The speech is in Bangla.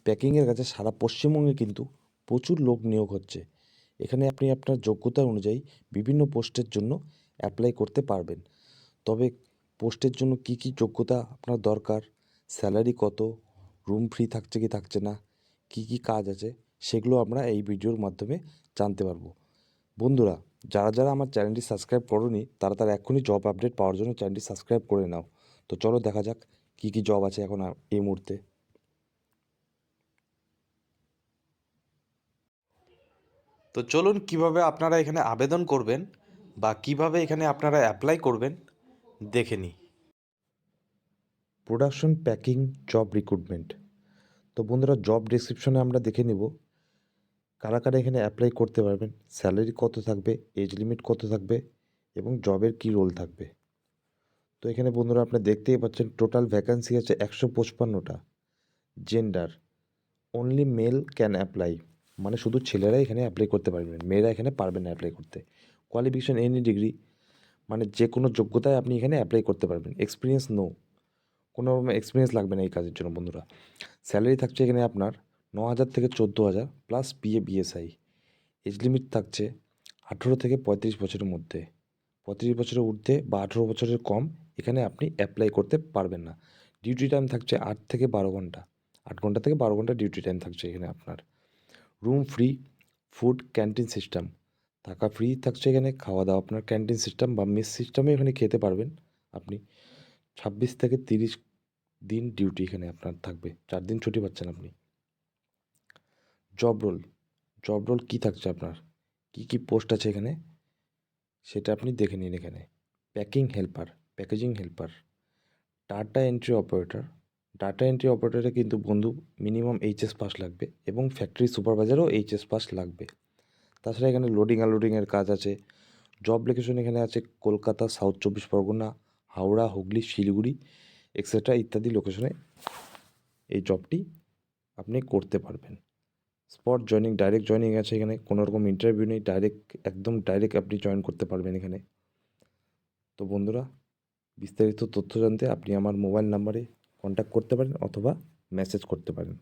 প্যাকিংয়ের কাছে সারা পশ্চিমবঙ্গে কিন্তু প্রচুর লোক নিয়োগ হচ্ছে। এখানে আপনি আপনার যোগ্যতা অনুযায়ী বিভিন্ন পোস্টের জন্য অ্যাপ্লাই করতে পারবেন। তবে পোস্টের জন্য কী কী যোগ্যতা আপনার দরকার, স্যালারি কত, রুম ফ্রি থাকছে কি থাকছে না, কী কী কাজ আছে, সেগুলো আমরা এই ভিডিওর মাধ্যমে জানতে পারবো। বন্ধুরা, যারা যারা আমার চ্যানেলটি সাবস্ক্রাইব করোনি তারা এক্ষুনি জব আপডেট পাওয়ার জন্য চ্যানেলটি সাবস্ক্রাইব করে নাও। তো চলো দেখা যাক কী কী জব আছে এখন এই মুহূর্তে। তো চলুন কিভাবে আপনারা এখানে আবেদন করবেন বা কিভাবে এখানে আপনারা অ্যাপ্লাই করবেন দেখে নিই। Production packing job recruitment. তো বন্ধুরা, জব ডেসক্রিপশনে আমরা দেখে নেব কারা কারা এখানে অ্যাপ্লাই করতে পারবেন, স্যালারি কত থাকবে, এজ লিমিট কত থাকবে এবং জবের কী রোল থাকবে। তো এখানে বন্ধুরা আপনি দেখতেই পাচ্ছেন টোটাল ভ্যাকান্সি আছে 155টা। Gender only male can apply, মানে শুধু ছেলেরা এখানে অ্যাপ্লাই করতে পারবেন, মেয়েরা এখানে পারবেন না অ্যাপ্লাই করতে। কোয়ালিফিকেশন এনি ডিগ্রি, মানে যে কোনো যোগ্যতায় আপনি এখানে অ্যাপ্লাই করতে পারবেন। এক্সপিরিয়েন্স নো, কোনো রকম এক্সপিরিয়েন্স লাগবে না এই কাজের জন্য বন্ধুরা। স্যালারি থাকছে এখানে আপনার 9,000 থেকে 14,000 plus PA BSI. Age limit থাকছে 18 থেকে 35 বছরের মধ্যে। 35 বছরের ঊর্ধ্বে বা 18 বছরের কম এখানে আপনি অ্যাপ্লাই করতে পারবেন না। ডিউটি টাইম থাকছে 8 থেকে 12 ঘন্টা, 8 ঘন্টা থেকে 12 ঘন্টা ডিউটি টাইম থাকছে এখানে আপনার। Room free, food canteen system, থাকা ফ্রি থাকছে এখানে, খাওয়া দাওয়া আপনার ক্যান্টিন সিস্টেম বা মেস সিস্টেমে এখানে খেতে পারবেন আপনি। 26 থেকে 30 দিন ডিউটি এখানে আপনার থাকবে, 4 দিন ছুটি পাচ্ছেন আপনি। জব রোল, জব রোল কী থাকছে আপনার, কী কী পোস্ট আছে এখানে সেটা আপনি দেখে নিন এখানে। Packing helper, packaging helper, data entry operator. Data entry অপারেটরে কিন্তু বন্ধু মিনিমাম এইচএস পাস লাগবে এবং ফ্যাক্টরি সুপারভাইজারও এইচএস পাস লাগবে। তাছাড়া এখানে লোডিং আনলোডিংয়ের কাজ আছে। জব লোকেশন এখানে আছে কলকাতা, সাউথ 24 পরগনা, হাওড়া, হুগলি, শিলিগুড়ি এক্সেট্রা ইত্যাদি লোকেশনে এই জবটি আপনি করতে পারবেন। স্পট জয়নিং, ডাইরেক্ট জয়নিং আছে এখানে, কোনো রকম ইন্টারভিউ নেই, একদম ডাইরেক্ট আপনি জয়েন করতে পারবেন এখানে। তো বন্ধুরা, বিস্তারিত তথ্য জানতে আপনি আমার মোবাইল নাম্বারে কন্ট্যাক্ট করতে পারেন অথবা মেসেজ করতে পারেন।